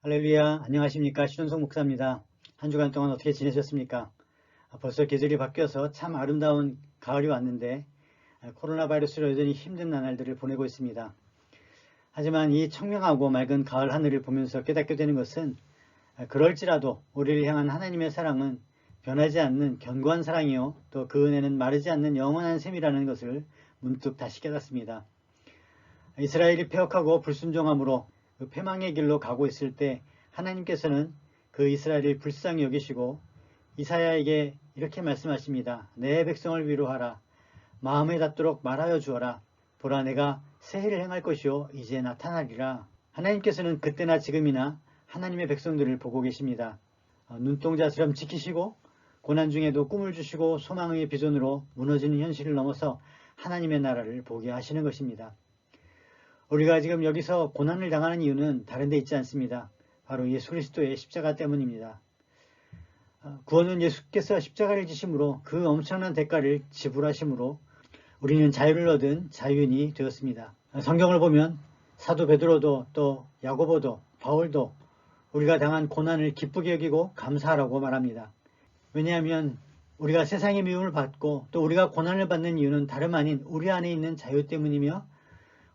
할렐루야, 안녕하십니까? 신원석 목사입니다. 한 주간 동안 어떻게 지내셨습니까? 벌써 계절이 바뀌어서 참 아름다운 가을이 왔는데 코로나 바이러스로 여전히 힘든 나날들을 보내고 있습니다. 하지만 이 청명하고 맑은 가을 하늘을 보면서 깨닫게 되는 것은 그럴지라도 우리를 향한 하나님의 사랑은 변하지 않는 견고한 사랑이요, 또 그 은혜는 마르지 않는 영원한 셈이라는 것을 문득 다시 깨닫습니다. 이스라엘이 패역하고 불순종함으로 그 패망의 길로 가고 있을 때 하나님께서는 그 이스라엘을 불쌍히 여기시고 이사야에게 이렇게 말씀하십니다. 내 백성을 위로하라. 마음에 닿도록 말하여 주어라. 보라, 내가 새해를 행할 것이요 이제 나타나리라. 하나님께서는 그때나 지금이나 하나님의 백성들을 보고 계십니다. 눈동자처럼 지키시고 고난 중에도 꿈을 주시고 소망의 비전으로 무너지는 현실을 넘어서 하나님의 나라를 보게 하시는 것입니다. 우리가 지금 여기서 고난을 당하는 이유는 다른 데 있지 않습니다. 바로 예수 그리스도의 십자가 때문입니다. 구원은 예수께서 십자가를 지심으로 그 엄청난 대가를 지불하심으로 우리는 자유를 얻은 자유인이 되었습니다. 성경을 보면 사도 베드로도 또 야고보도 바울도 우리가 당한 고난을 기쁘게 여기고 감사하라고 말합니다. 왜냐하면 우리가 세상의 미움을 받고 또 우리가 고난을 받는 이유는 다름 아닌 우리 안에 있는 자유 때문이며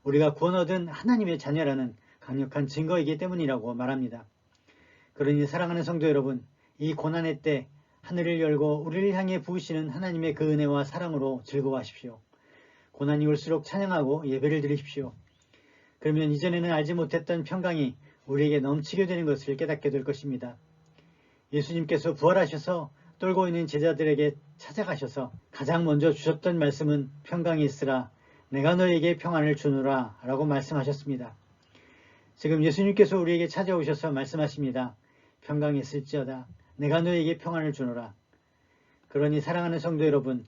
우리가 구원 얻은 하나님의 자녀라는 강력한 증거이기 때문이라고 말합니다. 그러니 사랑하는 성도 여러분, 이 고난의 때 하늘을 열고 우리를 향해 부으시는 하나님의 그 은혜와 사랑으로 즐거워하십시오. 고난이 올수록 찬양하고 예배를 드리십시오. 그러면 이전에는 알지 못했던 평강이 우리에게 넘치게 되는 것을 깨닫게 될 것입니다. 예수님께서 부활하셔서 떨고 있는 제자들에게 찾아가셔서 가장 먼저 주셨던 말씀은 평강이 있으라, 내가 너에게 평안을 주노라 라고 말씀하셨습니다. 지금 예수님께서 우리에게 찾아오셔서 말씀하십니다. 평강이 있을지어다, 내가 너에게 평안을 주노라. 그러니 사랑하는 성도 여러분,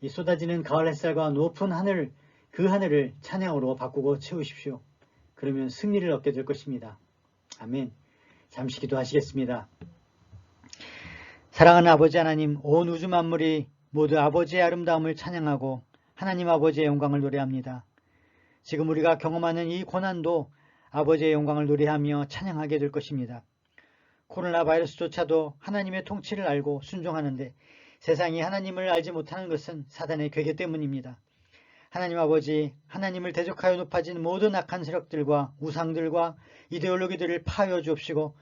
이 쏟아지는 가을 햇살과 높은 하늘, 그 하늘을 찬양으로 바꾸고 채우십시오. 그러면 승리를 얻게 될 것입니다. 아멘. 잠시 기도하시겠습니다. 사랑하는 아버지 하나님, 온 우주 만물이 모두 아버지의 아름다움을 찬양하고 하나님 아버지의 영광을 노래합니다. 지금 우리가 경험하는 이 고난도 아버지의 영광을 노래하며 찬양하게 될 것입니다. 코로나 바이러스조차도 하나님의 통치를 알고 순종하는데 세상이 하나님을 알지 못하는 것은 사단의 괴계 때문입니다. 하나님 아버지, 하나님을 대적하여 높아진 모든 악한 세력들과 우상들과 이데올로기들을 파하여 주옵시고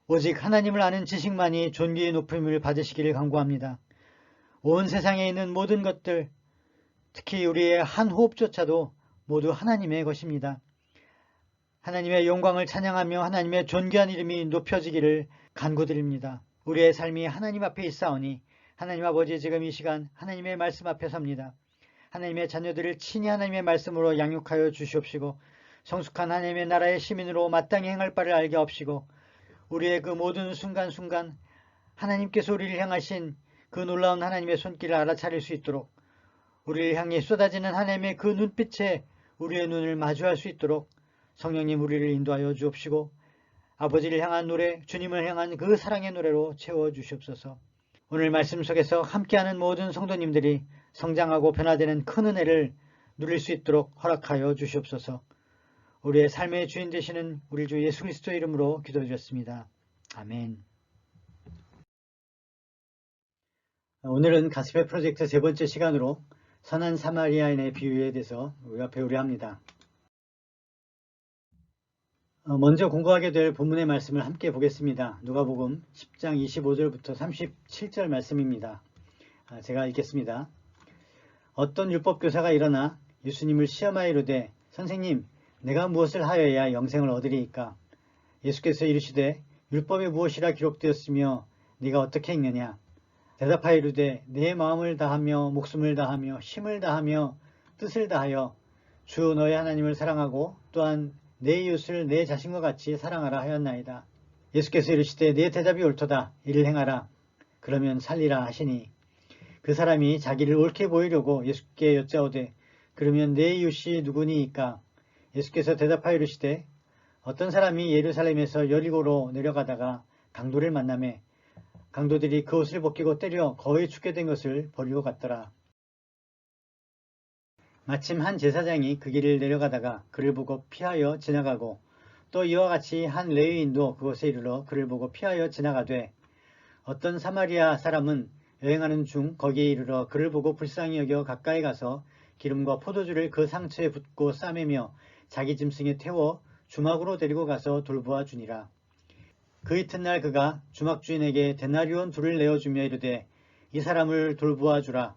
오직 하나님을 아는 지식만이 존귀의 높임을 받으시기를 간구합니다. 온 세상에 있는 모든 것들, 특히 우리의 한 호흡조차도 모두 하나님의 것입니다. 하나님의 영광을 찬양하며 하나님의 존귀한 이름이 높여지기를 간구드립니다. 우리의 삶이 하나님 앞에 있사오니 하나님 아버지, 지금 이 시간 하나님의 말씀 앞에 섭니다. 하나님의 자녀들을 친히 하나님의 말씀으로 양육하여 주시옵시고 성숙한 하나님의 나라의 시민으로 마땅히 행할 바를 알게 하옵시고 우리의 그 모든 순간순간 하나님께서 우리를 향하신 그 놀라운 하나님의 손길을 알아차릴 수 있도록 우리를 향해 쏟아지는 하나님의 그 눈빛에 우리의 눈을 마주할 수 있도록 성령님 우리를 인도하여 주옵시고 아버지를 향한 노래, 주님을 향한 그 사랑의 노래로 채워주시옵소서. 오늘 말씀 속에서 함께하는 모든 성도님들이 성장하고 변화되는 큰 은혜를 누릴 수 있도록 허락하여 주시옵소서. 우리의 삶의 주인 되시는 우리 주 예수 그리스도의 이름으로 기도드렸습니다. 아멘. 오늘은 가스펠 프로젝트 세 번째 시간으로 선한 사마리아인의 비유에 대해서 우리가 배우려 합니다. 먼저 공부하게 될 본문의 말씀을 함께 보겠습니다. 누가복음 10장 25절부터 37절 말씀입니다. 제가 읽겠습니다. 어떤 율법교사가 일어나 예수님을 시험하여 이르되 선생님, 내가 무엇을 하여야 영생을 얻으리이까? 예수께서 이르시되 율법에 무엇이라 기록되었으며 네가 어떻게 읽느냐? 대답하여 이르되 내 마음을 다하며 목숨을 다하며 힘을 다하며 뜻을 다하여 주 너의 하나님을 사랑하고 또한 내 이웃을 내 자신과 같이 사랑하라 하였나이다. 예수께서 이르시되 네 대답이 옳도다. 이를 행하라. 그러면 살리라 하시니 그 사람이 자기를 옳게 보이려고 예수께 여짜오되 그러면 내 이웃이 누구니이까? 예수께서 대답하여 이르시되 어떤 사람이 예루살렘에서 여리고로 내려가다가 강도를 만나매 강도들이 그 옷을 벗기고 때려 거의 죽게 된 것을 버리고 갔더라. 마침 한 제사장이 그 길을 내려가다가 그를 보고 피하여 지나가고 또 이와 같이 한 레위인도 그곳에 이르러 그를 보고 피하여 지나가되 어떤 사마리아 사람은 여행하는 중 거기에 이르러 그를 보고 불쌍히 여겨 가까이 가서 기름과 포도주를 그 상처에 붓고 싸매며 자기 짐승에 태워 주막으로 데리고 가서 돌보아 주니라. 그 이튿날 그가 주막 주인에게 데나리온 둘을 내어주며 이르되 이 사람을 돌보아 주라.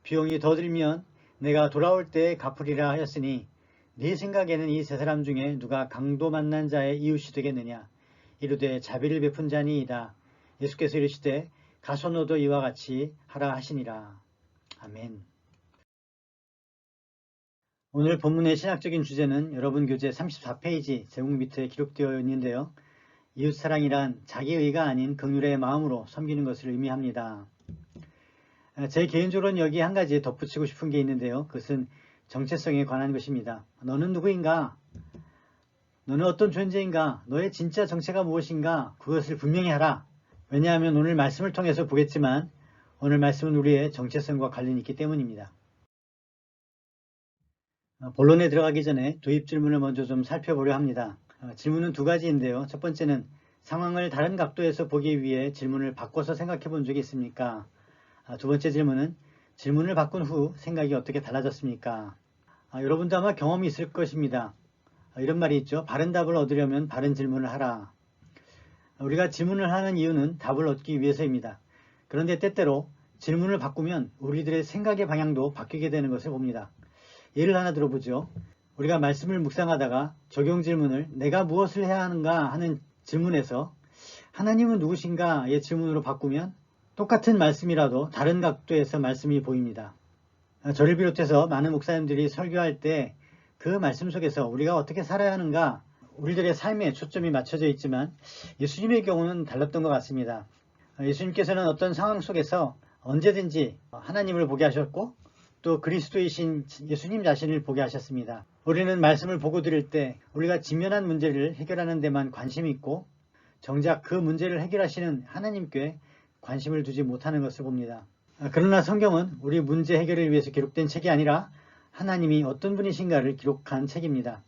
비용이 더 들면 내가 돌아올 때에 갚으리라 하였으니 네 생각에는 이 세 사람 중에 누가 강도 만난 자의 이웃이 되겠느냐. 이르되 자비를 베푼 자니이다. 예수께서 이르시되 가서 너도 이와 같이 하라 하시니라. 아멘. 오늘 본문의 신학적인 주제는 여러분 교재 34페이지 제목 밑에 기록되어 있는데요. 이웃사랑이란 자기의가 아닌 긍휼의 마음으로 섬기는 것을 의미합니다. 제 개인적으로는 여기 한 가지 덧붙이고 싶은 게 있는데요. 그것은 정체성에 관한 것입니다. 너는 누구인가? 너는 어떤 존재인가? 너의 진짜 정체가 무엇인가? 그것을 분명히 하라. 왜냐하면 오늘 말씀을 통해서 보겠지만 오늘 말씀은 우리의 정체성과 관련이 있기 때문입니다. 본론에 들어가기 전에 도입 질문을 먼저 좀 살펴보려 합니다. 질문은 두 가지인데요. 첫 번째는 상황을 다른 각도에서 보기 위해 질문을 바꿔서 생각해 본 적이 있습니까? 두 번째 질문은 질문을 바꾼 후 생각이 어떻게 달라졌습니까? 여러분도 아마 경험이 있을 것입니다. 이런 말이 있죠. 바른 답을 얻으려면 바른 질문을 하라. 우리가 질문을 하는 이유는 답을 얻기 위해서입니다. 그런데 때때로 질문을 바꾸면 우리들의 생각의 방향도 바뀌게 되는 것을 봅니다. 예를 하나 들어보죠. 우리가 말씀을 묵상하다가 적용 질문을 내가 무엇을 해야 하는가 하는 질문에서 하나님은 누구신가의 질문으로 바꾸면 똑같은 말씀이라도 다른 각도에서 말씀이 보입니다. 저를 비롯해서 많은 목사님들이 설교할 때 그 말씀 속에서 우리가 어떻게 살아야 하는가, 우리들의 삶에 초점이 맞춰져 있지만 예수님의 경우는 달랐던 것 같습니다. 예수님께서는 어떤 상황 속에서 언제든지 하나님을 보게 하셨고 또 그리스도이신 예수님 자신을 보게 하셨습니다. 우리는 말씀을 보고 들을 때 우리가 직면한 문제를 해결하는 데만 관심이 있고 정작 그 문제를 해결하시는 하나님께 관심을 두지 못하는 것을 봅니다. 그러나 성경은 우리 문제 해결을 위해서 기록된 책이 아니라 하나님이 어떤 분이신가를 기록한 책입니다.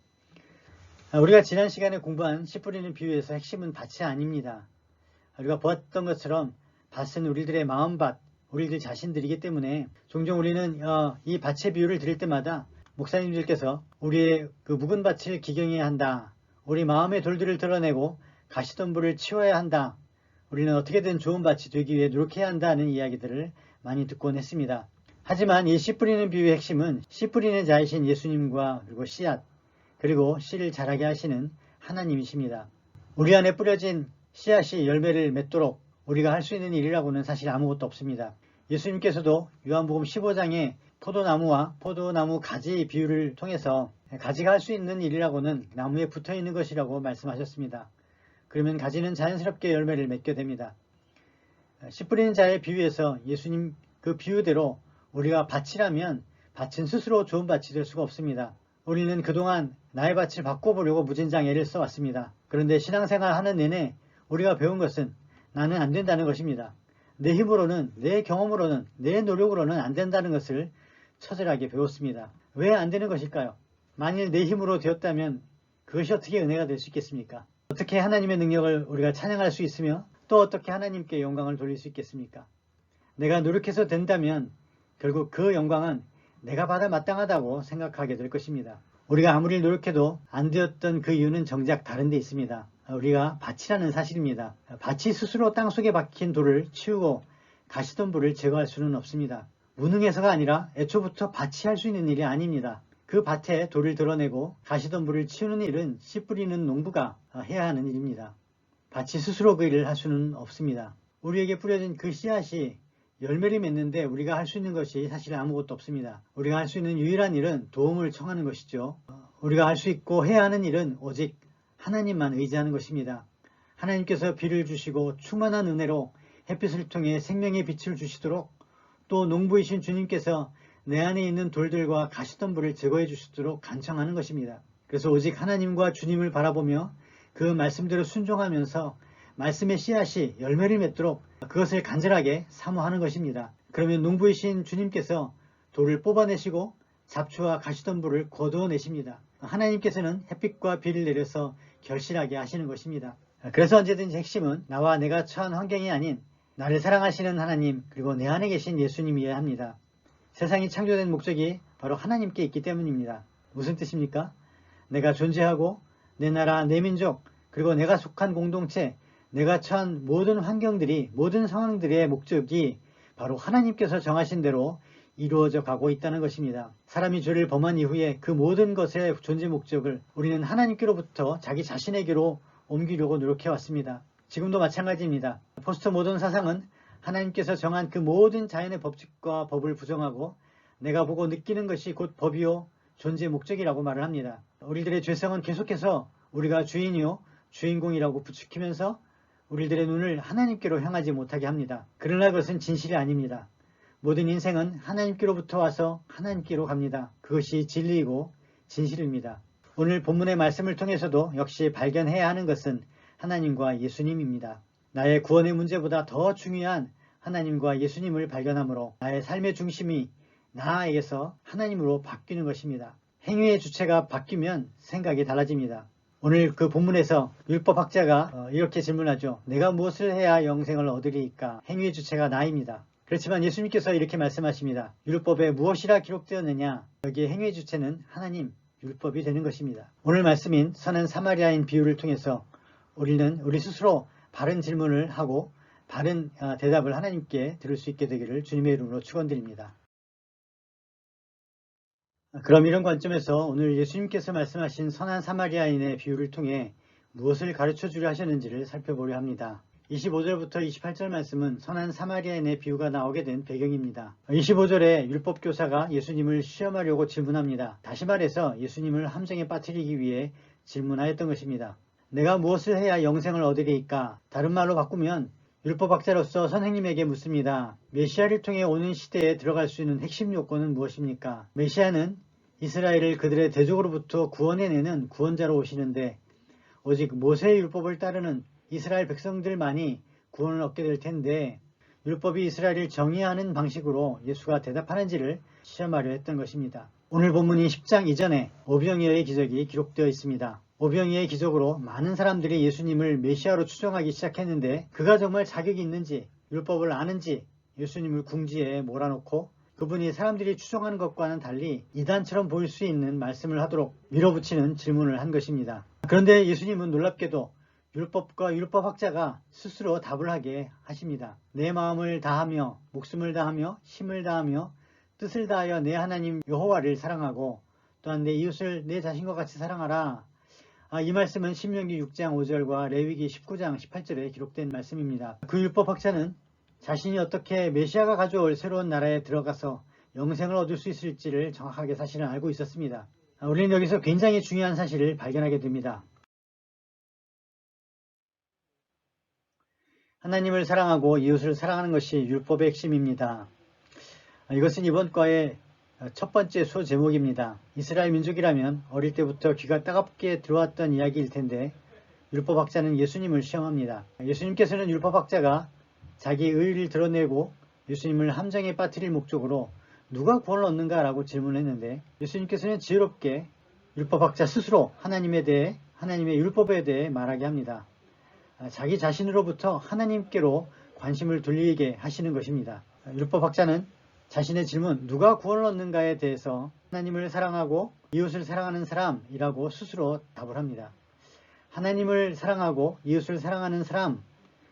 우리가 지난 시간에 공부한 씨 뿌리는 비유에서 핵심은 밭이 아닙니다. 우리가 보았던 것처럼 밭은 우리들의 마음밭, 우리들 자신들이기 때문에 종종 우리는 이 밭의 비유를 들을 때마다 목사님들께서 우리의 그 묵은 밭을 기경해야 한다. 우리 마음의 돌들을 드러내고 가시덤불을 치워야 한다. 우리는 어떻게든 좋은 밭이 되기 위해 노력해야 한다는 이야기들을 많이 듣곤 했습니다. 하지만 이 씨 뿌리는 비유의 핵심은 씨 뿌리는 자이신 예수님과 그리고 씨앗, 그리고 씨를 자라게 하시는 하나님이십니다. 우리 안에 뿌려진 씨앗이 열매를 맺도록 우리가 할 수 있는 일이라고는 사실 아무것도 없습니다. 예수님께서도 요한복음 15장에 포도나무와 포도나무 가지 비유를 통해서 가지가 할 수 있는 일이라고는 나무에 붙어 있는 것이라고 말씀하셨습니다. 그러면 가지는 자연스럽게 열매를 맺게 됩니다. 씨 뿌리는 자의 비유에서 예수님 그 비유대로 우리가 밭이라면 밭은 스스로 좋은 밭이 될 수가 없습니다. 우리는 그동안 나의 밭을 바꿔보려고 무진장 애를 써왔습니다. 그런데 신앙생활 하는 내내 우리가 배운 것은 나는 안 된다는 것입니다. 내 힘으로는, 내 경험으로는, 내 노력으로는 안 된다는 것을 처절하게 배웠습니다. 왜 안 되는 것일까요? 만일 내 힘으로 되었다면 그것이 어떻게 은혜가 될 수 있겠습니까? 어떻게 하나님의 능력을 우리가 찬양할 수 있으며 또 어떻게 하나님께 영광을 돌릴 수 있겠습니까? 내가 노력해서 된다면 결국 그 영광은 내가 받아 마땅하다고 생각하게 될 것입니다. 우리가 아무리 노력해도 안 되었던 그 이유는 정작 다른 데 있습니다. 우리가 밭이라는 사실입니다. 밭이 스스로 땅속에 박힌 돌을 치우고 가시덤불을 제거할 수는 없습니다. 무능해서가 아니라 애초부터 밭이 할 수 있는 일이 아닙니다. 그 밭에 돌을 드러내고 가시덤불을 치우는 일은 씨 뿌리는 농부가 해야 하는 일입니다. 밭이 스스로 그 일을 할 수는 없습니다. 우리에게 뿌려진 그 씨앗이 열매를 맺는데 우리가 할 수 있는 것이 사실 아무것도 없습니다. 우리가 할 수 있는 유일한 일은 도움을 청하는 것이죠. 우리가 할 수 있고 해야 하는 일은 오직 하나님만 의지하는 것입니다. 하나님께서 비를 주시고 충만한 은혜로 햇빛을 통해 생명의 빛을 주시도록 또 농부이신 주님께서 내 안에 있는 돌들과 가시덤불을 제거해 주시도록 간청하는 것입니다. 그래서 오직 하나님과 주님을 바라보며 그 말씀대로 순종하면서 말씀의 씨앗이 열매를 맺도록 그것을 간절하게 사모하는 것입니다. 그러면 농부이신 주님께서 돌을 뽑아내시고 잡초와 가시덤불을 거두어내십니다. 하나님께서는 햇빛과 비를 내려서 결실하게 하시는 것입니다. 그래서 언제든지 핵심은 나와 내가 처한 환경이 아닌 나를 사랑하시는 하나님, 그리고 내 안에 계신 예수님이어야 합니다. 세상이 창조된 목적이 바로 하나님께 있기 때문입니다. 무슨 뜻입니까? 내가 존재하고 내 나라, 내 민족, 그리고 내가 속한 공동체, 내가 처한 모든 환경들이, 모든 상황들의 목적이 바로 하나님께서 정하신 대로 이루어져 가고 있다는 것입니다. 사람이 죄를 범한 이후에 그 모든 것의 존재 목적을 우리는 하나님께로부터 자기 자신에게로 옮기려고 노력해 왔습니다. 지금도 마찬가지입니다. 포스트 모던 사상은 하나님께서 정한 그 모든 자연의 법칙과 법을 부정하고 내가 보고 느끼는 것이 곧 법이요 존재 목적이라고 말을 합니다. 우리들의 죄성은 계속해서 우리가 주인이요 주인공이라고 부추기면서 우리들의 눈을 하나님께로 향하지 못하게 합니다. 그러나 그것은 진실이 아닙니다. 모든 인생은 하나님께로부터 와서 하나님께로 갑니다. 그것이 진리이고 진실입니다. 오늘 본문의 말씀을 통해서도 역시 발견해야 하는 것은 하나님과 예수님입니다. 나의 구원의 문제보다 더 중요한 하나님과 예수님을 발견하므로 나의 삶의 중심이 나에게서 하나님으로 바뀌는 것입니다. 행위의 주체가 바뀌면 생각이 달라집니다. 오늘 그 본문에서 율법학자가 이렇게 질문하죠. 내가 무엇을 해야 영생을 얻으리이까? 행위의 주체가 나입니다. 그렇지만 예수님께서 이렇게 말씀하십니다. 율법에 무엇이라 기록되었느냐? 여기에 행위의 주체는 하나님, 율법이 되는 것입니다. 오늘 말씀인 선한 사마리아인 비유를 통해서 우리는 우리 스스로 바른 질문을 하고 바른 대답을 하나님께 들을 수 있게 되기를 주님의 이름으로 축원드립니다. 그럼 이런 관점에서 오늘 예수님께서 말씀하신 선한 사마리아인의 비유를 통해 무엇을 가르쳐 주려 하셨는지를 살펴보려 합니다. 25절부터 28절 말씀은 선한 사마리아인의 비유가 나오게 된 배경입니다. 25절에 율법교사가 예수님을 시험하려고 질문합니다. 다시 말해서 예수님을 함정에 빠뜨리기 위해 질문하였던 것입니다. 내가 무엇을 해야 영생을 얻으리이까? 다른 말로 바꾸면 율법학자로서 선생님에게 묻습니다. 메시아를 통해 오는 시대에 들어갈 수 있는 핵심 요건은 무엇입니까? 메시아는 이스라엘을 그들의 대적으로부터 구원해내는 구원자로 오시는데 오직 모세의 율법을 따르는 이스라엘 백성들만이 구원을 얻게 될 텐데 율법이 이스라엘을 정의하는 방식으로 예수가 대답하는지를 시험하려 했던 것입니다. 오늘 본문이 10장 이전에 오병이어의 기적이 기록되어 있습니다. 오병이어의 기적으로 많은 사람들이 예수님을 메시아로 추정하기 시작했는데 그가 정말 자격이 있는지 율법을 아는지 예수님을 궁지에 몰아놓고 그분이 사람들이 추정하는 것과는 달리 이단처럼 보일 수 있는 말씀을 하도록 밀어붙이는 질문을 한 것입니다. 그런데 예수님은 놀랍게도 율법과 율법학자가 스스로 답을 하게 하십니다. 내 마음을 다하며 목숨을 다하며 힘을 다하며 뜻을 다하여 내 하나님 여호와를 사랑하고 또한 내 이웃을 내 자신과 같이 사랑하라. 이 말씀은 신명기 6장 5절과 레위기 19장 18절에 기록된 말씀입니다. 그 율법학자는 자신이 어떻게 메시아가 가져올 새로운 나라에 들어가서 영생을 얻을 수 있을지를 정확하게 사실은 알고 있었습니다. 우리는 여기서 굉장히 중요한 사실을 발견하게 됩니다. 하나님을 사랑하고 이웃을 사랑하는 것이 율법의 핵심입니다. 이것은 이번 과의 첫 번째 소 제목입니다. 이스라엘 민족이라면 어릴 때부터 귀가 따갑게 들어왔던 이야기일 텐데 율법학자는 예수님을 시험합니다. 예수님께서는 율법학자가 자기 의의를 드러내고 예수님을 함정에 빠뜨릴 목적으로 누가 구원을 얻는가 라고 질문했는데 예수님께서는 지혜롭게 율법학자 스스로 하나님에 대해 하나님의 율법에 대해 말하게 합니다. 자기 자신으로부터 하나님께로 관심을 돌리게 하시는 것입니다. 율법학자는 자신의 질문 누가 구원을 얻는가에 대해서 하나님을 사랑하고 이웃을 사랑하는 사람이라고 스스로 답을 합니다. 하나님을 사랑하고 이웃을 사랑하는 사람,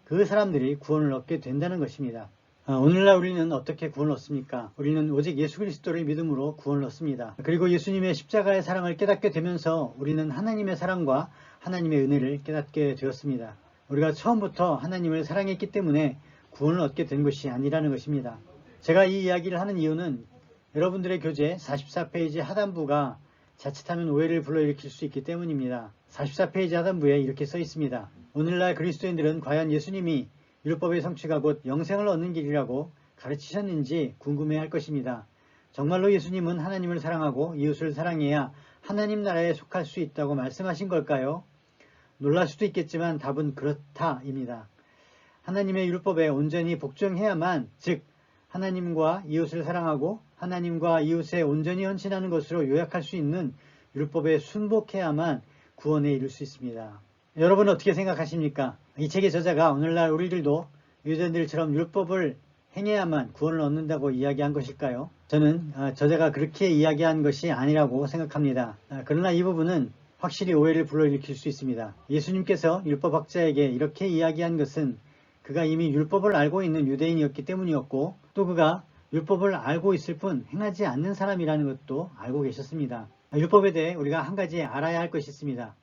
그 사람들이 구원을 얻게 된다는 것입니다. 오늘날 우리는 어떻게 구원을 얻습니까? 우리는 오직 예수 그리스도를 믿음으로 구원을 얻습니다. 그리고 예수님의 십자가의 사랑을 깨닫게 되면서 우리는 하나님의 사랑과 하나님의 은혜를 깨닫게 되었습니다. 우리가 처음부터 하나님을 사랑했기 때문에 구원을 얻게 된 것이 아니라는 것입니다. 제가 이 이야기를 하는 이유는 여러분들의 교재 44페이지 하단부가 자칫하면 오해를 불러일으킬 수 있기 때문입니다. 44페이지 하단부에 이렇게 써 있습니다. 오늘날 그리스도인들은 과연 예수님이 율법의 성취가 곧 영생을 얻는 길이라고 가르치셨는지 궁금해할 것입니다. 정말로 예수님은 하나님을 사랑하고 이웃을 사랑해야 하나님 나라에 속할 수 있다고 말씀하신 걸까요? 놀랄 수도 있겠지만 답은 그렇다입니다. 하나님의 율법에 온전히 복종해야만, 즉 하나님과 이웃을 사랑하고 하나님과 이웃에 온전히 헌신하는 것으로 요약할 수 있는 율법에 순복해야만 구원에 이를 수 있습니다. 여러분은 어떻게 생각하십니까? 이 책의 저자가 오늘날 우리들도 유대인들처럼 율법을 행해야만 구원을 얻는다고 이야기한 것일까요? 저는 저자가 그렇게 이야기한 것이 아니라고 생각합니다. 그러나 이 부분은 확실히 오해를 불러일으킬 수 있습니다. 예수님께서 율법학자에게 이렇게 이야기한 것은 그가 이미 율법을 알고 있는 유대인이었기 때문이었고, 또 그가 율법을 알고 있을 뿐 행하지 않는 사람이라는 것도 알고 계셨습니다. 율법에 대해 우리가 한 가지 알아야 할 것이 있습니다.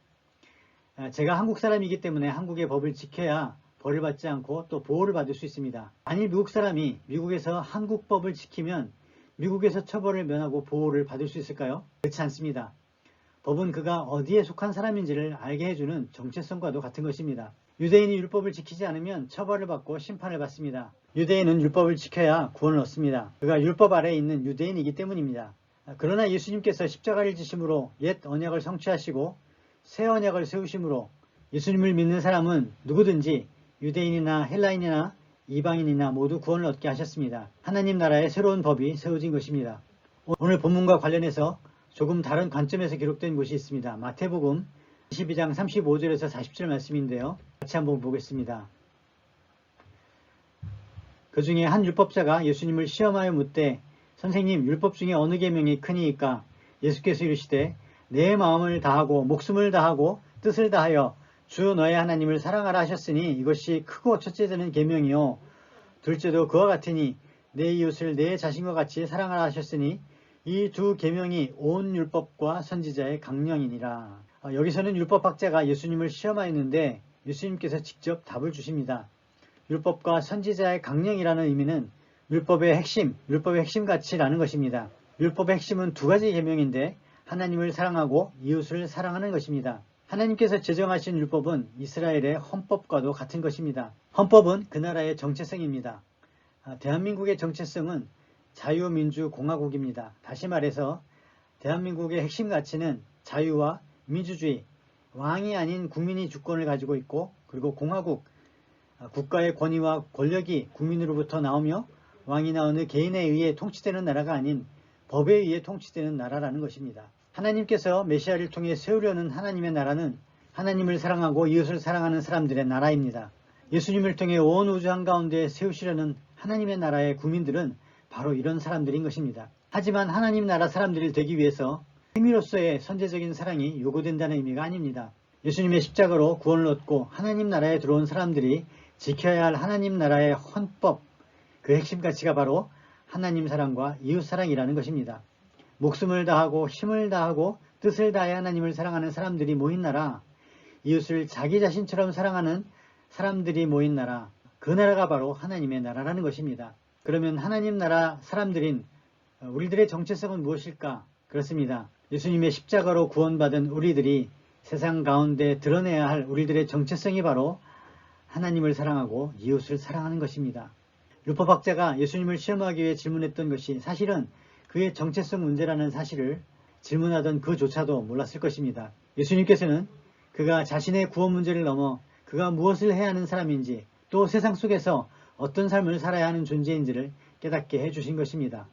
제가 한국 사람이기 때문에 한국의 법을 지켜야 벌을 받지 않고 또 보호를 받을 수 있습니다. 만일 미국 사람이 미국에서 한국 법을 지키면 미국에서 처벌을 면하고 보호를 받을 수 있을까요? 그렇지 않습니다. 법은 그가 어디에 속한 사람인지를 알게 해주는 정체성과도 같은 것입니다. 유대인이 율법을 지키지 않으면 처벌을 받고 심판을 받습니다. 유대인은 율법을 지켜야 구원을 얻습니다. 그가 율법 아래에 있는 유대인이기 때문입니다. 그러나 예수님께서 십자가를 지심으로 옛 언약을 성취하시고 새 언약을 세우심으로 예수님을 믿는 사람은 누구든지 유대인이나 헬라인이나 이방인이나 모두 구원을 얻게 하셨습니다. 하나님 나라의 새로운 법이 세워진 것입니다. 오늘 본문과 관련해서 조금 다른 관점에서 기록된 곳이 있습니다. 마태복음 22장 35절에서 40절 말씀인데요. 같이 한번 보겠습니다. 그 중에 한 율법자가 예수님을 시험하여 묻되 선생님, 율법 중에 어느 계명이 크니이까? 예수께서 이르시되 내 마음을 다하고 목숨을 다하고 뜻을 다하여 주 너의 하나님을 사랑하라 하셨으니 이것이 크고 첫째 되는 계명이요 둘째도 그와 같으니 내 이웃을 내 자신과 같이 사랑하라 하셨으니 이 두 계명이 온 율법과 선지자의 강령이니라. 여기서는 율법학자가 예수님을 시험하였는데 예수님께서 직접 답을 주십니다. 율법과 선지자의 강령이라는 의미는 율법의 핵심 가치라는 것입니다. 율법의 핵심은 두 가지 계명인데 하나님을 사랑하고 이웃을 사랑하는 것입니다. 하나님께서 제정하신 율법은 이스라엘의 헌법과도 같은 것입니다. 헌법은 그 나라의 정체성입니다. 대한민국의 정체성은 자유민주공화국입니다. 다시 말해서 대한민국의 핵심 가치는 자유와 민주주의, 왕이 아닌 국민이 주권을 가지고 있고, 그리고 공화국, 국가의 권위와 권력이 국민으로부터 나오며 왕이나 어느 개인에 의해 통치되는 나라가 아닌 법에 의해 통치되는 나라라는 것입니다. 하나님께서 메시아를 통해 세우려는 하나님의 나라는 하나님을 사랑하고 이웃을 사랑하는 사람들의 나라입니다. 예수님을 통해 온 우주 한가운데 세우시려는 하나님의 나라의 국민들은 바로 이런 사람들인 것입니다. 하지만 하나님 나라 사람들이 되기 위해서 행위로서의 선제적인 사랑이 요구된다는 의미가 아닙니다. 예수님의 십자가로 구원을 얻고 하나님 나라에 들어온 사람들이 지켜야 할 하나님 나라의 헌법, 그 핵심 가치가 바로 하나님 사랑과 이웃 사랑이라는 것입니다. 목숨을 다하고 힘을 다하고 뜻을 다해 하나님을 사랑하는 사람들이 모인 나라, 이웃을 자기 자신처럼 사랑하는 사람들이 모인 나라, 그 나라가 바로 하나님의 나라라는 것입니다. 그러면 하나님 나라 사람들인 우리들의 정체성은 무엇일까? 그렇습니다. 예수님의 십자가로 구원받은 우리들이 세상 가운데 드러내야 할 우리들의 정체성이 바로 하나님을 사랑하고 이웃을 사랑하는 것입니다. 율법학자가 예수님을 시험하기 위해 질문했던 것이 사실은 그의 정체성 문제라는 사실을 질문하던 그조차도 몰랐을 것입니다. 예수님께서는 그가 자신의 구원 문제를 넘어 그가 무엇을 해야 하는 사람인지 또 세상 속에서 어떤 삶을 살아야 하는 존재인지를 깨닫게 해주신 것입니다.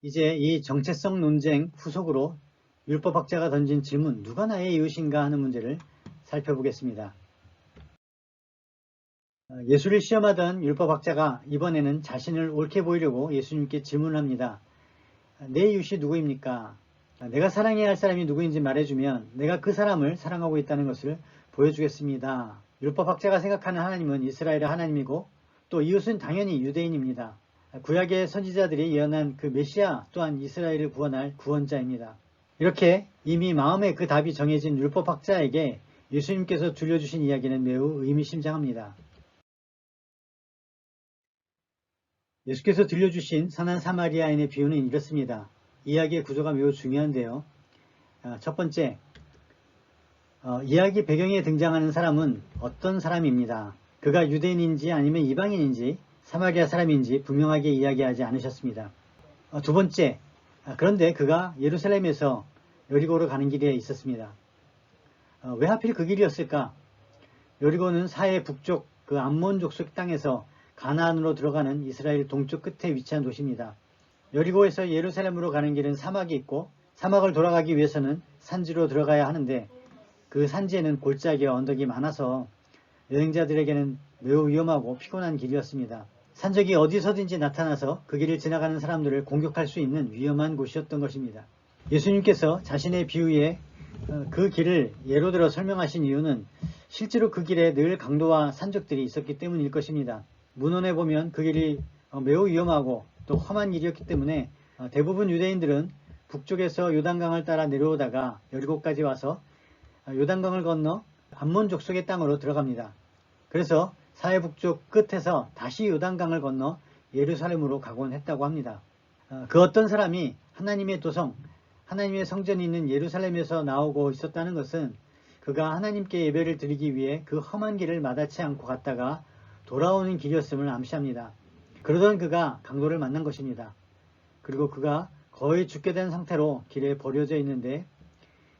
이제 이 정체성 논쟁 후속으로 율법학자가 던진 질문, 누가 나의 이웃인가 하는 문제를 살펴보겠습니다. 예수를 시험하던 율법학자가 이번에는 자신을 옳게 보이려고 예수님께 질문합니다. 내 이웃이 누구입니까? 내가 사랑해야 할 사람이 누구인지 말해주면 내가 그 사람을 사랑하고 있다는 것을 보여주겠습니다. 율법학자가 생각하는 하나님은 이스라엘의 하나님이고 또 이웃은 당연히 유대인입니다. 구약의 선지자들이 예언한 그 메시아 또한 이스라엘을 구원할 구원자입니다. 이렇게 이미 마음에 그 답이 정해진 율법학자에게 예수님께서 들려주신 이야기는 매우 의미심장합니다. 예수께서 들려주신 선한 사마리아인의 비유는 이렇습니다. 이야기의 구조가 매우 중요한데요. 첫 번째, 이야기 배경에 등장하는 사람은 어떤 사람입니다. 그가 유대인인지 아니면 이방인인지 사마리아 사람인지 분명하게 이야기하지 않으셨습니다. 두 번째, 그런데 그가 예루살렘에서 여리고로 가는 길에 있었습니다. 왜 하필 그 길이었을까? 여리고는 사해 북쪽 그 암몬 족속 땅에서 가나안으로 들어가는 이스라엘 동쪽 끝에 위치한 도시입니다. 여리고에서 예루살렘으로 가는 길은 사막이 있고 사막을 돌아가기 위해서는 산지로 들어가야 하는데 그 산지에는 골짜기와 언덕이 많아서 여행자들에게는 매우 위험하고 피곤한 길이었습니다. 산적이 어디서든지 나타나서 그 길을 지나가는 사람들을 공격할 수 있는 위험한 곳이었던 것입니다. 예수님께서 자신의 비유에 그 길을 예로 들어 설명하신 이유는 실제로 그 길에 늘 강도와 산적들이 있었기 때문일 것입니다. 문헌에 보면 그 길이 매우 위험하고 또 험한 길이었기 때문에 대부분 유대인들은 북쪽에서 요단강을 따라 내려오다가 여리고까지 와서 요단강을 건너 암몬 족속의 땅으로 들어갑니다. 그래서 사해북쪽 끝에서 다시 요단강을 건너 예루살렘으로 가곤 했다고 합니다. 그 어떤 사람이 하나님의 도성, 하나님의 성전이 있는 예루살렘에서 나오고 있었다는 것은 그가 하나님께 예배를 드리기 위해 그 험한 길을 마다치 않고 갔다가 돌아오는 길이었음을 암시합니다. 그러던 그가 강도를 만난 것입니다. 그리고 그가 거의 죽게 된 상태로 길에 버려져 있는데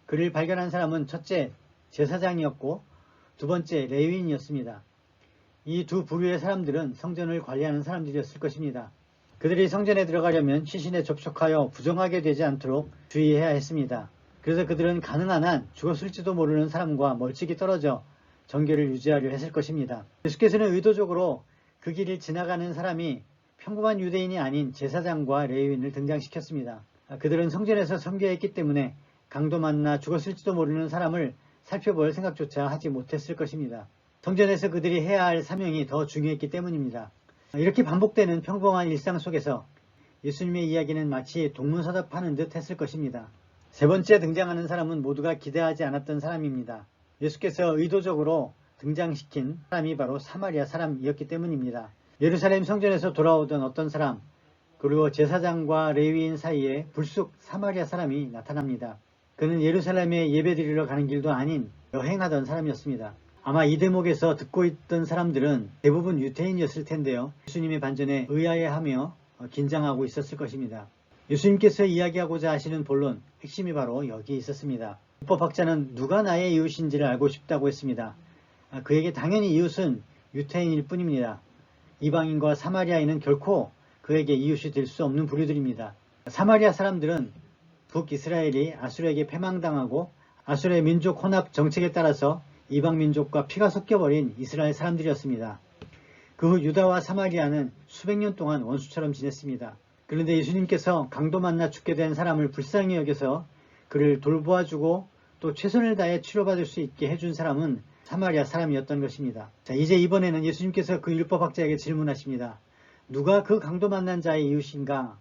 그를 발견한 사람은 첫째 제사장이었고 두 번째 레위인이었습니다. 이 두 부류의 사람들은 성전을 관리하는 사람들이었을 것입니다. 그들이 성전에 들어가려면 시신에 접촉하여 부정하게 되지 않도록 주의해야 했습니다. 그래서 그들은 가능한 한 죽었을지도 모르는 사람과 멀찍이 떨어져 정결을 유지하려 했을 것입니다. 예수께서는 의도적으로 그 길을 지나가는 사람이 평범한 유대인이 아닌 제사장과 레위인을 등장시켰습니다. 그들은 성전에서 섬겨했기 때문에 강도 만나 죽었을지도 모르는 사람을 살펴볼 생각조차 하지 못했을 것입니다. 성전에서 그들이 해야 할 사명이 더 중요했기 때문입니다. 이렇게 반복되는 평범한 일상 속에서 예수님의 이야기는 마치 동문서답하는 듯 했을 것입니다. 세 번째 등장하는 사람은 모두가 기대하지 않았던 사람입니다. 예수께서 의도적으로 등장시킨 사람이 바로 사마리아 사람이었기 때문입니다. 예루살렘 성전에서 돌아오던 어떤 사람, 그리고 제사장과 레위인 사이에 불쑥 사마리아 사람이 나타납니다. 그는 예루살렘에 예배드리러 가는 길도 아닌 여행하던 사람이었습니다. 아마 이 대목에서 듣고 있던 사람들은 대부분 유대인이었을 텐데요. 예수님의 반전에 의아해하며 긴장하고 있었을 것입니다. 예수님께서 이야기하고자 하시는 본론, 핵심이 바로 여기에 있었습니다. 율법학자는 누가 나의 이웃인지를 알고 싶다고 했습니다. 그에게 당연히 이웃은 유대인일 뿐입니다. 이방인과 사마리아인은 결코 그에게 이웃이 될 수 없는 부류들입니다. 사마리아 사람들은 북이스라엘이 아수르에게 패망당하고 아수르의 민족 혼합 정책에 따라서 이방 민족과 피가 섞여버린 이스라엘 사람들이었습니다. 그 후 유다와 사마리아는 수백 년 동안 원수처럼 지냈습니다. 그런데 예수님께서 강도 만나 죽게 된 사람을 불쌍히 여겨서 그를 돌보아주고 또 최선을 다해 치료받을 수 있게 해준 사람은 사마리아 사람이었던 것입니다. 자, 이제 이번에는 예수님께서 그 율법학자에게 질문하십니다. 누가 그 강도 만난 자의 이웃인가?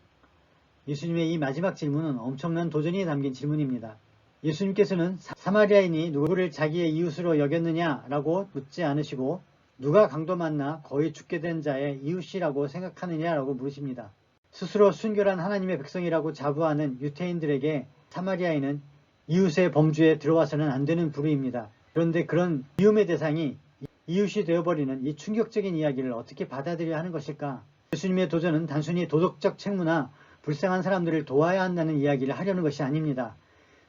예수님의 이 마지막 질문은 엄청난 도전이 담긴 질문입니다. 예수님께서는 사마리아인이 누구를 자기의 이웃으로 여겼느냐라고 묻지 않으시고 누가 강도 만나 거의 죽게 된 자의 이웃이라고 생각하느냐라고 물으십니다. 스스로 순결한 하나님의 백성이라고 자부하는 유대인들에게 사마리아인은 이웃의 범주에 들어와서는 안 되는 부류입니다. 그런데 그런 미움의 대상이 이웃이 되어버리는 이 충격적인 이야기를 어떻게 받아들여야 하는 것일까? 예수님의 도전은 단순히 도덕적 책무나 불쌍한 사람들을 도와야 한다는 이야기를 하려는 것이 아닙니다.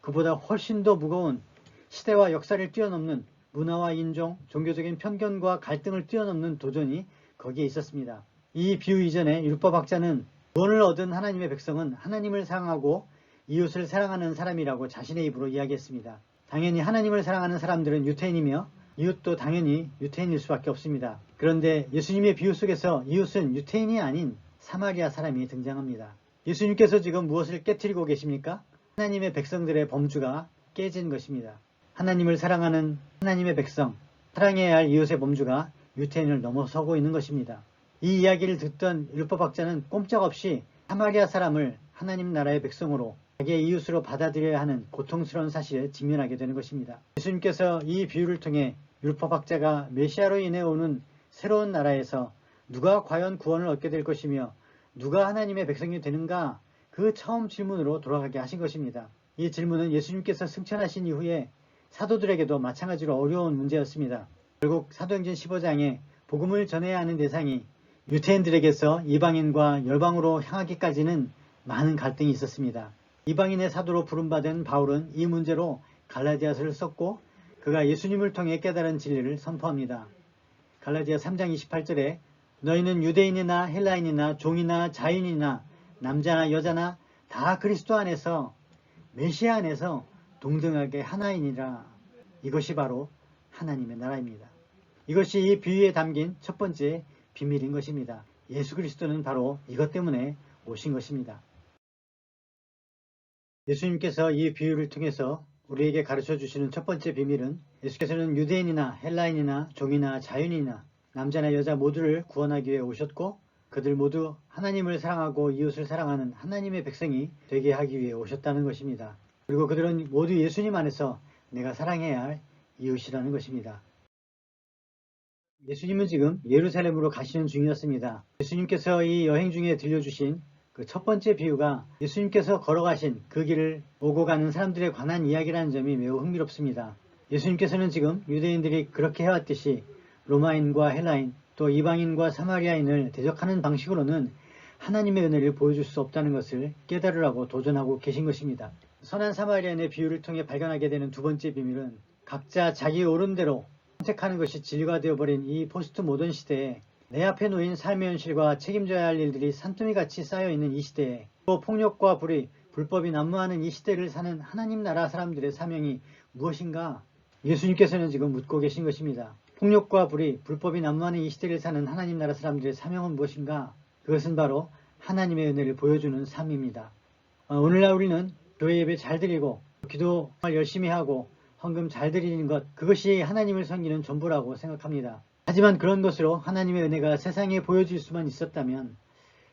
그보다 훨씬 더 무거운 시대와 역사를 뛰어넘는 문화와 인종, 종교적인 편견과 갈등을 뛰어넘는 도전이 거기에 있었습니다. 이 비유 이전에 율법학자는 구원을 얻은 하나님의 백성은 하나님을 사랑하고 이웃을 사랑하는 사람이라고 자신의 입으로 이야기했습니다. 당연히 하나님을 사랑하는 사람들은 유대인이며 이웃도 당연히 유대인일 수밖에 없습니다. 그런데 예수님의 비유 속에서 이웃은 유대인이 아닌 사마리아 사람이 등장합니다. 예수님께서 지금 무엇을 깨트리고 계십니까? 하나님의 백성들의 범주가 깨진 것입니다. 하나님을 사랑하는 하나님의 백성, 사랑해야 할 이웃의 범주가 유대인을 넘어서고 있는 것입니다. 이 이야기를 듣던 율법학자는 꼼짝없이 사마리아 사람을 하나님 나라의 백성으로 자기의 이웃으로 받아들여야 하는 고통스러운 사실에 직면하게 되는 것입니다. 예수님께서 이 비유를 통해 율법학자가 메시아로 인해 오는 새로운 나라에서 누가 과연 구원을 얻게 될 것이며 누가 하나님의 백성이 되는가, 그 처음 질문으로 돌아가게 하신 것입니다. 이 질문은 예수님께서 승천하신 이후에 사도들에게도 마찬가지로 어려운 문제였습니다. 결국 사도행전 15장에 복음을 전해야 하는 대상이 유대인들에게서 이방인과 열방으로 향하기까지는 많은 갈등이 있었습니다. 이방인의 사도로 부름받은 바울은 이 문제로 갈라디아서를 썼고 그가 예수님을 통해 깨달은 진리를 선포합니다. 갈라디아 3장 28절에 너희는 유대인이나 헬라인이나 종이나 자유인이나 남자나 여자나 다 그리스도 안에서 메시아 안에서 동등하게 하나이니라. 이것이 바로 하나님의 나라입니다. 이것이 이 비유에 담긴 첫 번째 비밀인 것입니다. 예수 그리스도는 바로 이것 때문에 오신 것입니다. 예수님께서 이 비유를 통해서 우리에게 가르쳐 주시는 첫 번째 비밀은 예수께서는 유대인이나 헬라인이나 종이나 자유인이나 남자나 여자 모두를 구원하기 위해 오셨고 그들 모두 하나님을 사랑하고 이웃을 사랑하는 하나님의 백성이 되게 하기 위해 오셨다는 것입니다. 그리고 그들은 모두 예수님 안에서 내가 사랑해야 할 이웃이라는 것입니다. 예수님은 지금 예루살렘으로 가시는 중이었습니다. 예수님께서 이 여행 중에 들려주신 그 첫 번째 비유가 예수님께서 걸어가신 그 길을 오고 가는 사람들에 관한 이야기라는 점이 매우 흥미롭습니다. 예수님께서는 지금 유대인들이 그렇게 해왔듯이 로마인과 헬라인 또 이방인과 사마리아인을 대적하는 방식으로는 하나님의 은혜를 보여줄 수 없다는 것을 깨달으라고 도전하고 계신 것입니다. 선한 사마리아인의 비유를 통해 발견하게 되는 두 번째 비밀은 각자 자기 오른대로 선택하는 것이 진리가 되어버린 이 포스트 모던 시대에 내 앞에 놓인 삶의 현실과 책임져야 할 일들이 산더미같이 쌓여있는 이 시대에 또 폭력과 불의, 불법이 난무하는 이 시대를 사는 하나님 나라 사람들의 사명이 무엇인가? 예수님께서는 지금 묻고 계신 것입니다. 폭력과 불의, 불법이 난무하는 이 시대를 사는 하나님 나라 사람들의 사명은 무엇인가? 그것은 바로 하나님의 은혜를 보여주는 삶입니다. 오늘날 우리는 교회 예배 잘 드리고 기도 열심히 하고 헌금 잘 드리는 것, 그것이 하나님을 섬기는 전부라고 생각합니다. 하지만 그런 것으로 하나님의 은혜가 세상에 보여질 수만 있었다면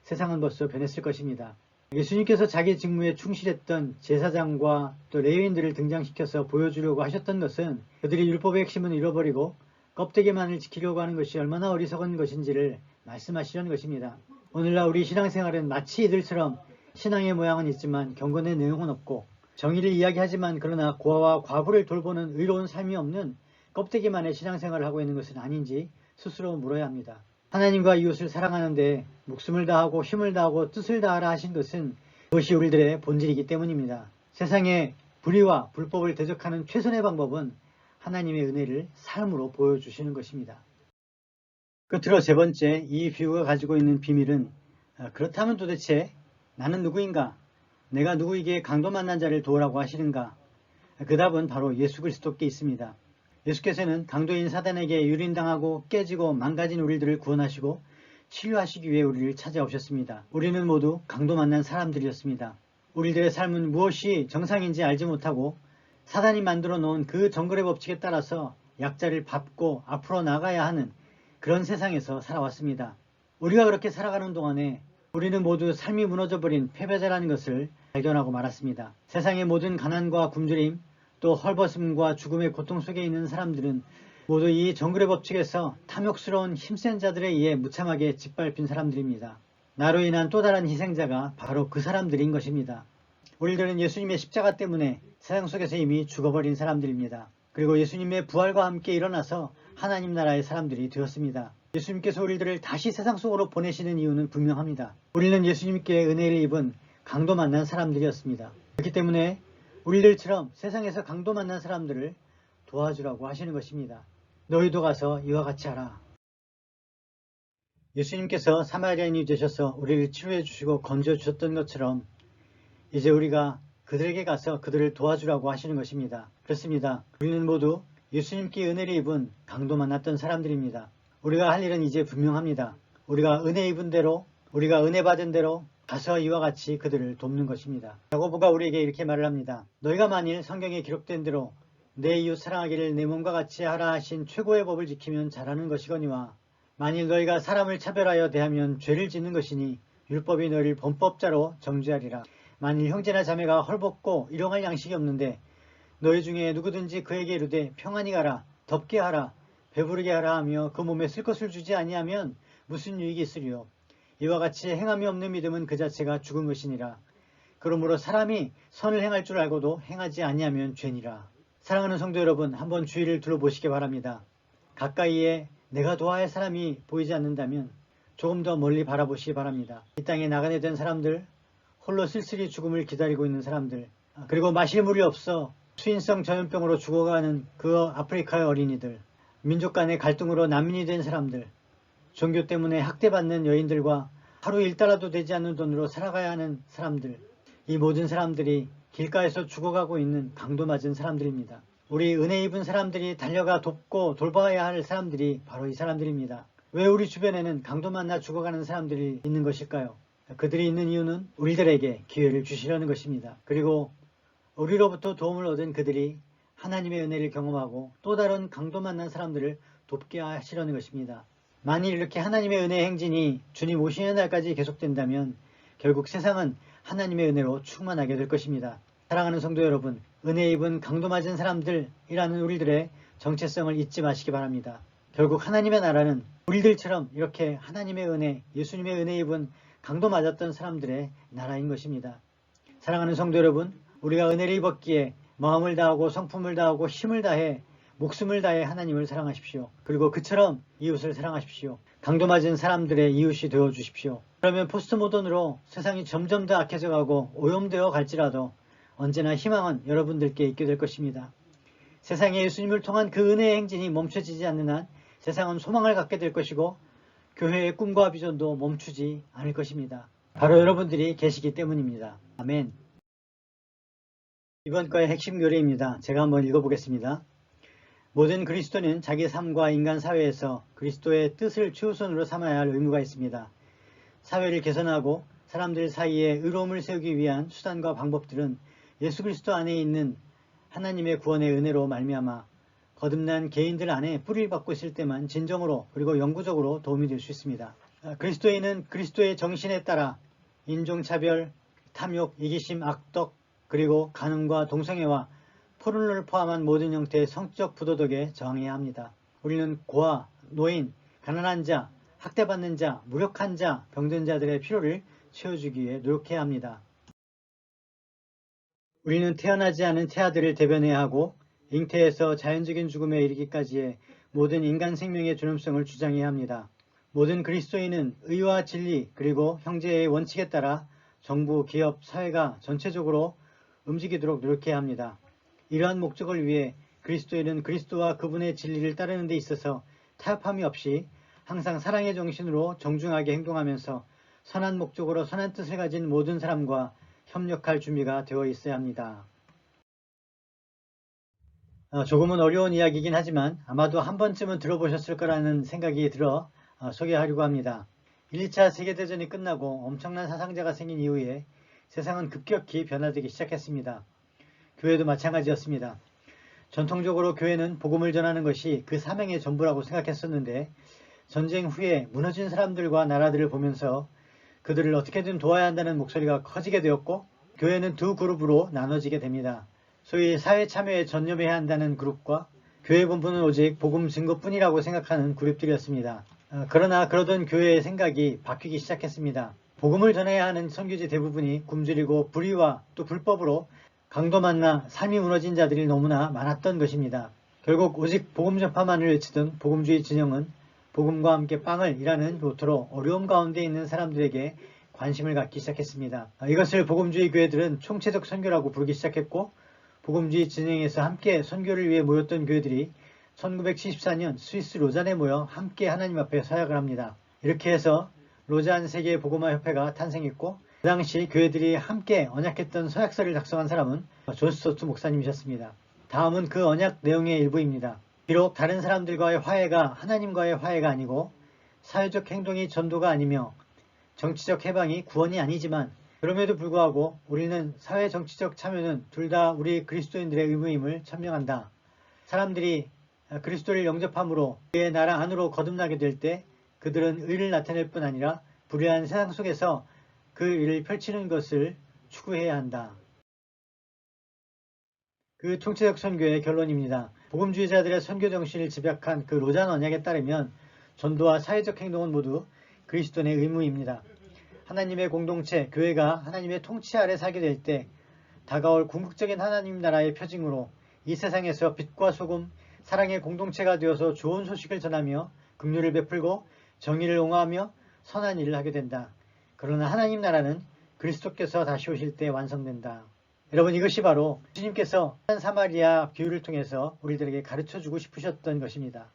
세상은 벌써 변했을 것입니다. 예수님께서 자기 직무에 충실했던 제사장과 또 레위인들을 등장시켜서 보여주려고 하셨던 것은 그들이 율법의 핵심은 잃어버리고 껍데기만을 지키려고 하는 것이 얼마나 어리석은 것인지를 말씀하시려는 것입니다. 오늘날 우리 신앙생활은 마치 이들처럼 신앙의 모양은 있지만 경건의 내용은 없고 정의를 이야기하지만 그러나 고아와 과부를 돌보는 의로운 삶이 없는 껍데기만의 신앙생활을 하고 있는 것은 아닌지 스스로 물어야 합니다. 하나님과 이웃을 사랑하는데 목숨을 다하고 힘을 다하고 뜻을 다하라 하신 것은 그것이 우리들의 본질이기 때문입니다. 세상의 불의와 불법을 대적하는 최선의 방법은 하나님의 은혜를 삶으로 보여주시는 것입니다. 끝으로 세 번째, 이 비유가 가지고 있는 비밀은 그렇다면 도대체 나는 누구인가? 내가 누구에게 강도 만난 자를 도우라고 하시는가? 그 답은 바로 예수 그리스도께 있습니다. 예수께서는 강도인 사단에게 유린당하고 깨지고 망가진 우리들을 구원하시고 치유하시기 위해 우리를 찾아오셨습니다. 우리는 모두 강도 만난 사람들이었습니다. 우리들의 삶은 무엇이 정상인지 알지 못하고 사단이 만들어 놓은 그 정글의 법칙에 따라서 약자를 밟고 앞으로 나가야 하는 그런 세상에서 살아왔습니다. 우리가 그렇게 살아가는 동안에 우리는 모두 삶이 무너져버린 패배자라는 것을 발견하고 말았습니다. 세상의 모든 가난과 굶주림 또 헐벗음과 죽음의 고통 속에 있는 사람들은 모두 이 정글의 법칙에서 탐욕스러운 힘센 자들에 의해 무참하게 짓밟힌 사람들입니다. 나로 인한 또 다른 희생자가 바로 그 사람들인 것입니다. 우리들은 예수님의 십자가 때문에 세상 속에서 이미 죽어버린 사람들입니다. 그리고 예수님의 부활과 함께 일어나서 하나님 나라의 사람들이 되었습니다. 예수님께서 우리들을 다시 세상 속으로 보내시는 이유는 분명합니다. 우리는 예수님께 은혜를 입은 강도 만난 사람들이었습니다. 그렇기 때문에 우리들처럼 세상에서 강도 만난 사람들을 도와주라고 하시는 것입니다. 너희도 가서 이와 같이 하라. 예수님께서 사마리아인이 되셔서 우리를 치료해 주시고 건져 주셨던 것처럼 이제 우리가 그들에게 가서 그들을 도와주라고 하시는 것입니다. 그렇습니다. 우리는 모두 예수님께 은혜를 입은 강도 만났던 사람들입니다. 우리가 할 일은 이제 분명합니다. 우리가 은혜 입은 대로, 우리가 은혜 받은 대로 가서 이와 같이 그들을 돕는 것입니다. 야고보가 우리에게 이렇게 말을 합니다. 너희가 만일 성경에 기록된 대로 내 이웃 사랑하기를 내 몸과 같이 하라 하신 최고의 법을 지키면 잘하는 것이거니와 만일 너희가 사람을 차별하여 대하면 죄를 짓는 것이니 율법이 너희를 범법자로 정죄하리라. 만일 형제나 자매가 헐벗고 일용할 양식이 없는데 너희 중에 누구든지 그에게 이르되 평안히 가라, 덥게 하라, 배부르게 하라 하며 그 몸에 쓸 것을 주지 아니하면 무슨 유익이 있으리요. 이와 같이 행함이 없는 믿음은 그 자체가 죽은 것이니라. 그러므로 사람이 선을 행할 줄 알고도 행하지 아니하면 죄니라. 사랑하는 성도 여러분, 한번 주위를 둘러보시기 바랍니다. 가까이에 내가 도와야 할 사람이 보이지 않는다면 조금 더 멀리 바라보시기 바랍니다. 이 땅에 나가게 된 사람들, 홀로 쓸쓸히 죽음을 기다리고 있는 사람들, 그리고 마실 물이 없어 수인성 전염병으로 죽어가는 그 아프리카의 어린이들, 민족 간의 갈등으로 난민이 된 사람들, 종교 때문에 학대받는 여인들과 하루 일달러도 되지 않는 돈으로 살아가야 하는 사람들, 이 모든 사람들이 길가에서 죽어가고 있는 강도 맞은 사람들입니다. 우리 은혜 입은 사람들이 달려가 돕고 돌봐야 할 사람들이 바로 이 사람들입니다. 왜 우리 주변에는 강도 만나 죽어가는 사람들이 있는 것일까요? 그들이 있는 이유는 우리들에게 기회를 주시려는 것입니다. 그리고 우리로부터 도움을 얻은 그들이 하나님의 은혜를 경험하고 또 다른 강도 만난 사람들을 돕게 하시려는 것입니다. 만일 이렇게 하나님의 은혜의 행진이 주님 오시는 날까지 계속된다면 결국 세상은 하나님의 은혜로 충만하게 될 것입니다. 사랑하는 성도 여러분, 은혜 입은 강도 맞은 사람들이라는 우리들의 정체성을 잊지 마시기 바랍니다. 결국 하나님의 나라는 우리들처럼 이렇게 하나님의 은혜, 예수님의 은혜 입은 강도 맞았던 사람들의 나라인 것입니다. 사랑하는 성도 여러분, 우리가 은혜를 입었기에 마음을 다하고 성품을 다하고 힘을 다해 목숨을 다해 하나님을 사랑하십시오. 그리고 그처럼 이웃을 사랑하십시오. 강도 맞은 사람들의 이웃이 되어 주십시오. 그러면 포스트 모던으로 세상이 점점 더 악해져 가고 오염되어 갈지라도 언제나 희망은 여러분들께 있게 될 것입니다. 세상에 예수님을 통한 그 은혜의 행진이 멈춰지지 않는 한 세상은 소망을 갖게 될 것이고 교회의 꿈과 비전도 멈추지 않을 것입니다. 바로 여러분들이 계시기 때문입니다. 아멘. 이번 거의 핵심 교리입니다. 제가 한번 읽어보겠습니다. 모든 그리스도는 자기 삶과 인간 사회에서 그리스도의 뜻을 최우선으로 삼아야 할 의무가 있습니다. 사회를 개선하고 사람들 사이에 의로움을 세우기 위한 수단과 방법들은 예수 그리스도 안에 있는 하나님의 구원의 은혜로 말미암아 거듭난 개인들 안에 뿌리를 받고 있을 때만 진정으로 그리고 영구적으로 도움이 될 수 있습니다. 그리스도인은 그리스도의 정신에 따라 인종차별, 탐욕, 이기심, 악덕, 그리고 간음과 동성애와 포르노를 포함한 모든 형태의 성적 부도덕에 저항해야 합니다. 우리는 고아, 노인, 가난한 자, 학대받는 자, 무력한 자, 병든 자들의 필요를 채워주기 위해 노력해야 합니다. 우리는 태어나지 않은 태아들을 대변해야 하고 잉태에서 자연적인 죽음에 이르기까지의 모든 인간 생명의 존엄성을 주장해야 합니다. 모든 그리스도인은 의와 진리 그리고 형제의 원칙에 따라 정부, 기업, 사회가 전체적으로 움직이도록 노력해야 합니다. 이러한 목적을 위해 그리스도인은 그리스도와 그분의 진리를 따르는 데 있어서 타협함이 없이 항상 사랑의 정신으로 정중하게 행동하면서 선한 목적으로 선한 뜻을 가진 모든 사람과 협력할 준비가 되어 있어야 합니다. 조금은 어려운 이야기이긴 하지만 아마도 한 번쯤은 들어보셨을 거라는 생각이 들어 소개하려고 합니다. 1차 세계대전이 끝나고 엄청난 사상자가 생긴 이후에 세상은 급격히 변화되기 시작했습니다. 교회도 마찬가지였습니다. 전통적으로 교회는 복음을 전하는 것이 그 사명의 전부라고 생각했었는데 전쟁 후에 무너진 사람들과 나라들을 보면서 그들을 어떻게든 도와야 한다는 목소리가 커지게 되었고 교회는 두 그룹으로 나눠지게 됩니다. 소위 사회 참여에 전념해야 한다는 그룹과 교회 본부는 오직 복음 증거뿐이라고 생각하는 그룹들이었습니다. 그러나 그러던 교회의 생각이 바뀌기 시작했습니다. 복음을 전해야 하는 선교지 대부분이 굶주리고 불의와 또 불법으로 강도 만나 삶이 무너진 자들이 너무나 많았던 것입니다. 결국 오직 복음 전파만을 외치던 복음주의 진영은 복음과 함께 빵을 이라는 모토로 어려움 가운데 있는 사람들에게 관심을 갖기 시작했습니다. 이것을 복음주의 교회들은 총체적 선교라고 부르기 시작했고 복음주의 진영에서 함께 선교를 위해 모였던 교회들이 1974년 스위스 로잔에 모여 함께 하나님 앞에 서약을 합니다. 이렇게 해서 로잔 세계 복음화 협회가 탄생했고 그 당시 교회들이 함께 언약했던 서약서를 작성한 사람은 존 스토트 목사님이셨습니다. 다음은 그 언약 내용의 일부입니다. 비록 다른 사람들과의 화해가 하나님과의 화해가 아니고 사회적 행동이 전도가 아니며 정치적 해방이 구원이 아니지만 그럼에도 불구하고 우리는 사회 정치적 참여는 둘 다 우리 그리스도인들의 의무임을 천명한다. 사람들이 그리스도를 영접함으로 그의 나라 안으로 거듭나게 될 때 그들은 의를 나타낼 뿐 아니라 불의한 세상 속에서 그 일을 펼치는 것을 추구해야 한다. 그 총체적 선교의 결론입니다. 복음주의자들의 선교 정신을 집약한 그 로잔 언약에 따르면 전도와 사회적 행동은 모두 그리스도인의 의무입니다. 하나님의 공동체, 교회가 하나님의 통치 아래 살게 될 때 다가올 궁극적인 하나님 나라의 표징으로 이 세상에서 빛과 소금, 사랑의 공동체가 되어서 좋은 소식을 전하며 긍휼을 베풀고 정의를 옹호하며 선한 일을 하게 된다. 그러나 하나님 나라는 그리스도께서 다시 오실 때 완성된다. 여러분, 이것이 바로 예수님께서 사마리아 비유를 통해서 우리들에게 가르쳐주고 싶으셨던 것입니다.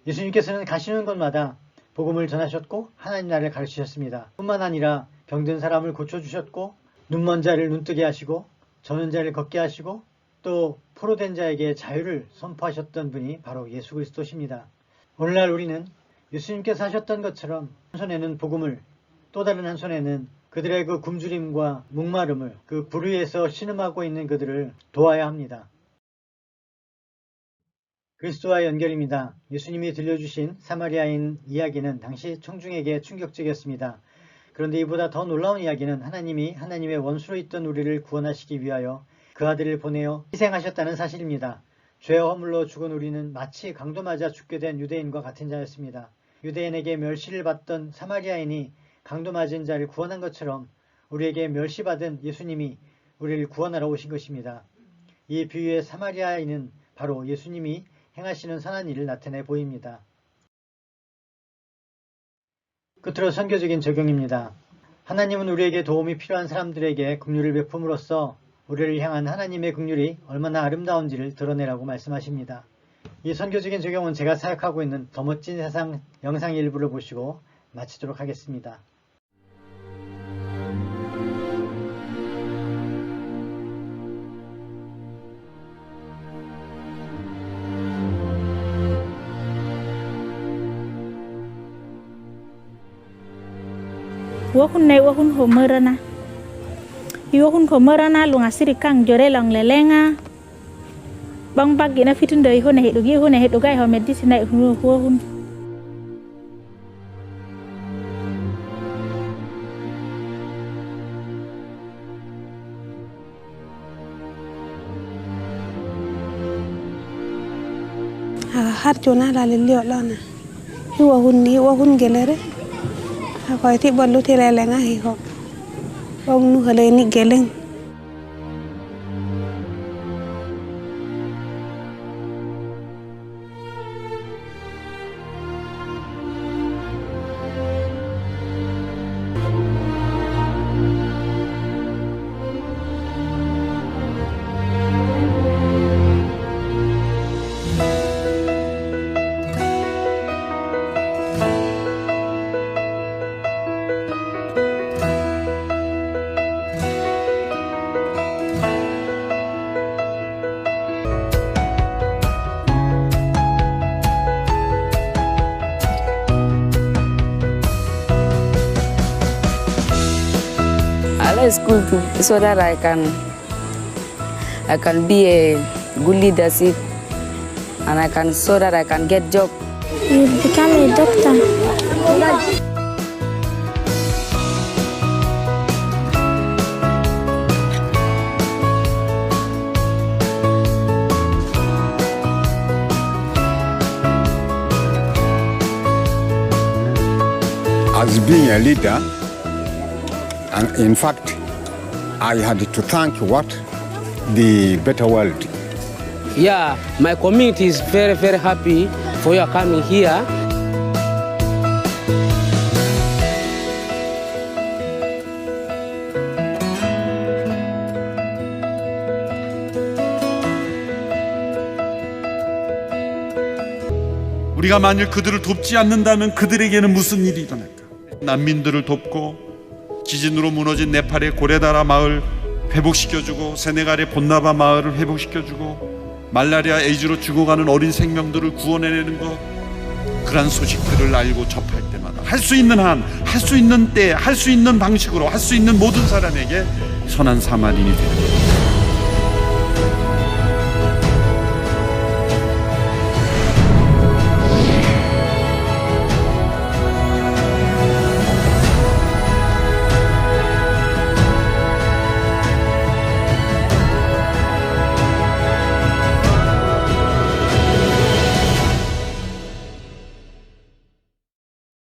예수님께서는 가시는 곳마다 복음을 전하셨고 하나님 나라를 가르치셨습니다. 뿐만 아니라 병든 사람을 고쳐주셨고 눈먼 자를 눈뜨게 하시고 저는 자를 걷게 하시고 또 포로된 자에게 자유를 선포하셨던 분이 바로 예수 그리스도십니다. 오늘날 우리는 예수님께서 하셨던 것처럼 한 손에는 복음을, 또 다른 한 손에는 그들의 그 굶주림과 목마름을, 그 불의에서 신음하고 있는 그들을 도와야 합니다. 그리스도와의 연결입니다. 예수님이 들려주신 사마리아인 이야기는 당시 청중에게 충격적이었습니다. 그런데 이보다 더 놀라운 이야기는 하나님이 하나님의 원수로 있던 우리를 구원하시기 위하여 그 아들을 보내어 희생하셨다는 사실입니다. 죄와 허물로 죽은 우리는 마치 강도 맞아 죽게 된 유대인과 같은 자였습니다. 유대인에게 멸시를 받던 사마리아인이 강도 맞은 자를 구원한 것처럼 우리에게 멸시받은 예수님이 우리를 구원하러 오신 것입니다. 이 비유의 사마리아인은 바로 예수님이 행하시는 선한 일을 나타내 보입니다. 끝으로 선교적인 적용입니다. 하나님은 우리에게 도움이 필요한 사람들에게 긍휼을 베품으로써 우리를 향한 하나님의 긍휼이 얼마나 아름다운지를 드러내라고 말씀하십니다. 이 선교적인 적용은 제가 사역하고 있는 더 멋진 세상 영상 일부를 보시고 마치도록 하겠습니다. Wakun nay wakun homerana iwakun homerana lunga siri kang jore lang lelenga bang bagi na fitin doi hone hedu gai ho medisi nay hun har chona la lilio lona iwahun gelere Ako iti balu ti lelenga hiho. Wong nu hale ni geleng. I like school too, so that I can be a good leadership, and so that I can get job. You become a doctor. As being a leader, and in fact, I had to thank the better world. Yeah, my community is very, very happy for your coming here. 우리가 만일 그들을 돕지 않는다면 그들에게는 무슨 일이 일어날까? 난민들을 돕고 지진으로 무너진 네팔의 고레다라 마을 회복시켜주고 세네갈의 본나바 마을을 회복시켜주고 말라리아 에이즈로 죽어가는 어린 생명들을 구원해내는 것, 그러한 소식들을 알고 접할 때마다 할 수 있는 한, 할 수 있는 때, 할 수 있는 방식으로 할 수 있는 모든 사람에게 선한 사마리인이 되는 것.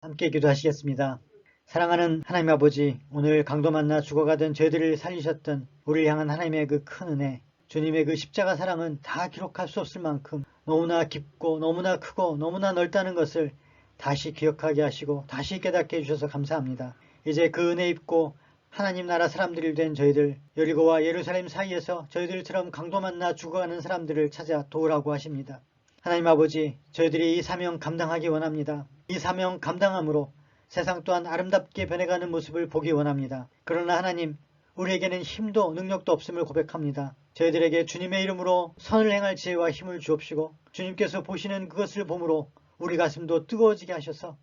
함께 기도하시겠습니다. 사랑하는 하나님 아버지, 오늘 강도 만나 죽어가던 저희들을 살리셨던 우리를 향한 하나님의 그 큰 은혜, 주님의 그 십자가 사랑은 다 기록할 수 없을 만큼 너무나 깊고 너무나 크고 너무나 넓다는 것을 다시 기억하게 하시고 다시 깨닫게 해주셔서 감사합니다. 이제 그 은혜 입고 하나님 나라 사람들이 된 저희들, 여리고와 예루살렘 사이에서 저희들처럼 강도 만나 죽어가는 사람들을 찾아 도우라고 하십니다. 하나님 아버지, 저희들이 이 사명 감당하기 원합니다. 이 사명 감당함으로 세상 또한 아름답게 변해가는 모습을 보기 원합니다. 그러나 하나님, 우리에게는 힘도 능력도 없음을 고백합니다. 저희들에게 주님의 이름으로 선을 행할 지혜와 힘을 주옵시고 주님께서 보시는 그것을 보므로 우리 가슴도 뜨거워지게 하셔서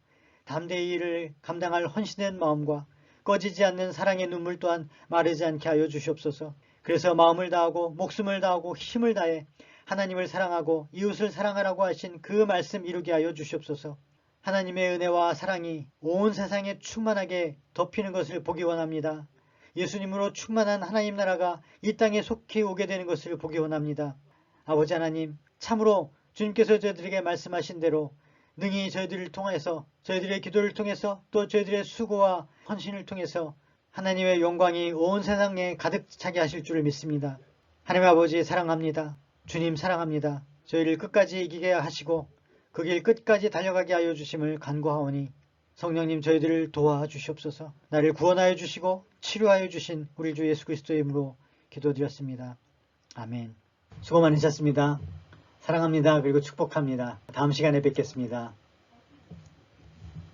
담대히 일을 감당할 헌신된 마음과 꺼지지 않는 사랑의 눈물 또한 마르지 않게 하여 주시옵소서. 그래서 마음을 다하고 목숨을 다하고 힘을 다해 하나님을 사랑하고 이웃을 사랑하라고 하신 그 말씀 이루게 하여 주시옵소서. 하나님의 은혜와 사랑이 온 세상에 충만하게 덮이는 것을 보기 원합니다. 예수님으로 충만한 하나님 나라가 이 땅에 속히 오게 되는 것을 보기 원합니다. 아버지 하나님, 참으로 주님께서 저희들에게 말씀하신 대로 능히 저희들을 통해서, 저희들의 기도를 통해서, 또 저희들의 수고와 헌신을 통해서 하나님의 영광이 온 세상에 가득 차게 하실 줄을 믿습니다. 하나님 아버지 사랑합니다. 주님 사랑합니다. 저희를 끝까지 이기게 하시고 그 길 끝까지 달려가게 하여 주심을 간구하오니 성령님 저희들을 도와주시옵소서. 나를 구원하여 주시고 치료하여 주신 우리 주 예수 그리스도의 이름으로 기도드렸습니다. 아멘. 수고 많으셨습니다. 사랑합니다. 그리고 축복합니다. 다음 시간에 뵙겠습니다.